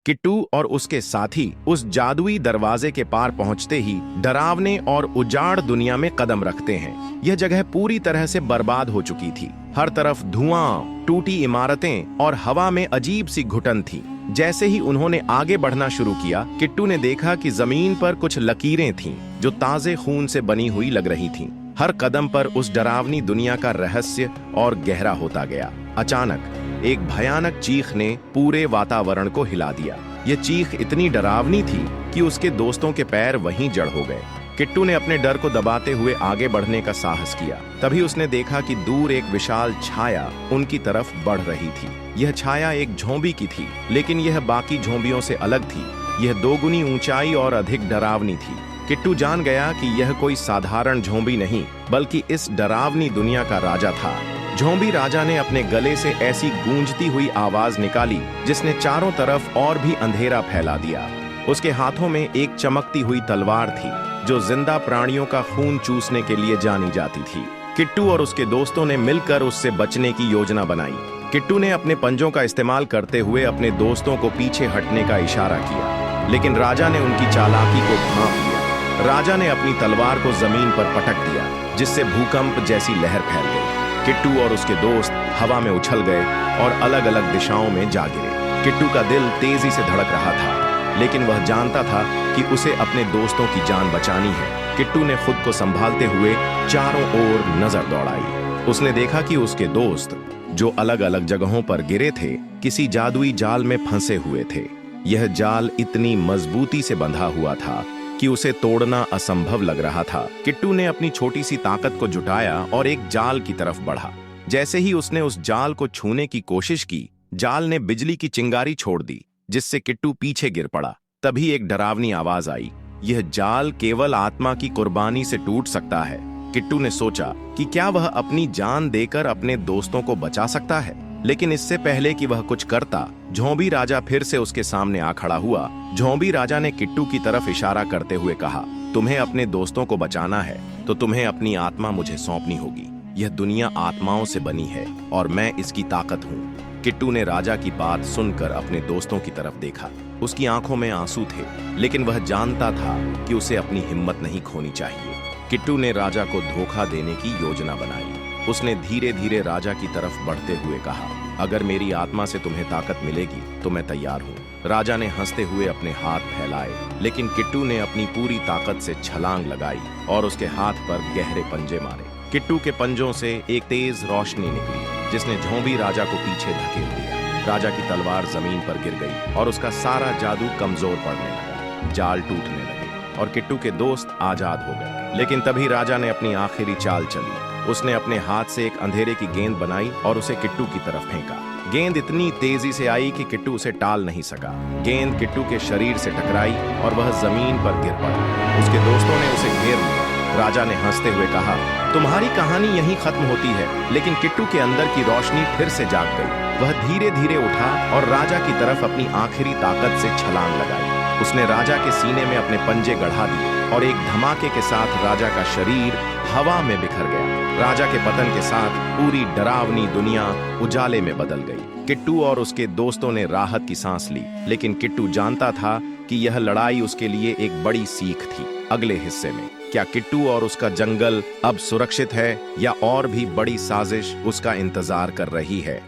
किट्टू और उसके साथी उस जादुई दरवाजे के पार पहुंचते ही डरावने और उजाड़ दुनिया में कदम रखते हैं। यह जगह पूरी तरह से बर्बाद हो चुकी थी। हर तरफ धुआं, टूटी इमारतें और हवा में अजीब सी घुटन थी। जैसे ही उन्होंने आगे बढ़ना शुरू किया, किट्टू ने देखा कि जमीन पर कुछ लकीरें थीं, जो ताजे खून से बनी हुई लग रही थीं। हर कदम पर उस डरावनी दुनिया का रहस्य और गहरा होता गया। अचानक एक भयानक चीख ने पूरे वातावरण को हिला दिया। यह चीख इतनी डरावनी थी कि उसके दोस्तों के पैर वहीं जड़ हो गए। किट्टू ने अपने डर को दबाते हुए आगे बढ़ने का साहस किया। तभी उसने देखा कि दूर एक विशाल छाया उनकी तरफ बढ़ रही थी। यह छाया एक झोंबी की थी, लेकिन यह बाकी झोंबियों से अलग थी। यह दोगुनी ऊंचाई और अधिक डरावनी थी। किट्टू जान गया कि यह कोई साधारण झोंबी नहीं, बल्कि इस डरावनी दुनिया का राजा था। झोंबी राजा ने अपने गले से ऐसी गूंजती हुई आवाज निकाली जिसने चारों तरफ और भी अंधेरा फैला दिया। उसके हाथों में एक चमकती हुई तलवार थी, जो जिंदा प्राणियों का खून चूसने के लिए जानी जाती थी। किट्टू और उसके दोस्तों ने मिलकर उससे बचने की योजना बनाई। किट्टू ने अपने पंजों का इस्तेमाल करते हुए अपने दोस्तों को पीछे हटने का इशारा किया, लेकिन राजा ने उनकी चालाकी को भांप लिया। राजा ने अपनी तलवार को जमीन पर पटक दिया, जिससे भूकंप जैसी लहर फैल गई। किट्टू और उसके दोस्त हवा में उछल गए और अलग अलग दिशाओं में जा गिरे। किट्टू का दिल तेजी से धड़क रहा था, लेकिन वह जानता था कि उसे अपने दोस्तों की जान बचानी है। किट्टू ने खुद को संभालते हुए चारों ओर नजर दौड़ाई। उसने देखा कि उसके दोस्त, जो अलग अलग जगहों पर गिरे थे, किसी जादुई जाल में फंसे हुए थे। यह जाल इतनी मजबूती से बंधा हुआ था कि उसे तोड़ना असंभव लग रहा था। किट्टू ने अपनी छोटी सी ताकत को जुटाया और एक जाल की तरफ बढ़ा। जैसे ही उसने उस जाल को छूने की कोशिश की, जाल ने बिजली की चिंगारी छोड़ दी, जिससे किट्टू पीछे गिर पड़ा। तभी एक डरावनी आवाज आई, यह जाल केवल आत्मा की कुर्बानी से टूट सकता है। किट्टू ने सोचा कि क्या वह अपनी जान देकर अपने दोस्तों को बचा सकता है, लेकिन इससे पहले कि वह कुछ करता, झोंबी राजा फिर से उसके सामने आ खड़ा हुआ। झोंबी राजा ने किट्टू की तरफ इशारा करते हुए कहा, तुम्हें अपने दोस्तों को बचाना है तो तुम्हें अपनी आत्मा मुझे सौंपनी होगी। यह दुनिया आत्माओं से बनी है और मैं इसकी ताकत हूँ। किट्टू ने राजा की बात सुनकर अपने दोस्तों की तरफ देखा। उसकी आंखों में आंसू थे, लेकिन वह जानता था कि उसे अपनी हिम्मत नहीं खोनी चाहिए। किट्टू ने राजा को धोखा देने की योजना बनाई। उसने धीरे धीरे राजा की तरफ बढ़ते हुए कहा, अगर मेरी आत्मा से तुम्हें ताकत मिलेगी तो मैं तैयार हूँ। राजा ने हंसते हुए अपने हाथ फैलाए, लेकिन किट्टू ने अपनी पूरी ताकत से छलांग लगाई और उसके हाथ पर गहरे पंजे मारे। किट्टू के पंजों से एक तेज रोशनी निकली, जिसने झोंबी राजा को पीछे धकेल दिया। राजा की तलवार जमीन पर गिर गई और उसका सारा जादू कमजोर पड़ने लगा। जाल टूटने लगे और किट्टू के दोस्त आजाद हो गए। लेकिन तभी राजा ने अपनी आखिरी चाल चली। उसने अपने हाथ से एक अंधेरे की गेंद बनाई और उसे किट्टू की तरफ फेंका। गेंद इतनी तेजी से आई कि किट्टू उसे टाल नहीं सका। गेंद किट्टू के शरीर से टकराई और वह जमीन पर गिर पड़ा। उसके दोस्तों ने उसे घेर लिया। राजा ने हंसते हुए कहा, तुम्हारी कहानी यहीं खत्म होती है। लेकिन किट्टू के अंदर की रोशनी फिर से जाग गई। वह धीरे धीरे उठा और राजा की तरफ अपनी आखिरी ताकत से छलांग लगाई। उसने राजा के सीने में अपने पंजे गढ़ा दिए और एक धमाके के साथ राजा का शरीर हवा में बिखर गया। राजा के पतन के साथ पूरी डरावनी दुनिया उजाले में बदल गई। किट्टू और उसके दोस्तों ने राहत की सांस ली, लेकिन किट्टू जानता था कि यह लड़ाई उसके लिए एक बड़ी सीख थी। अगले हिस्से में क्या किट्टू और उसका जंगल अब सुरक्षित है या और भी बड़ी साजिश उसका इंतजार कर रही है?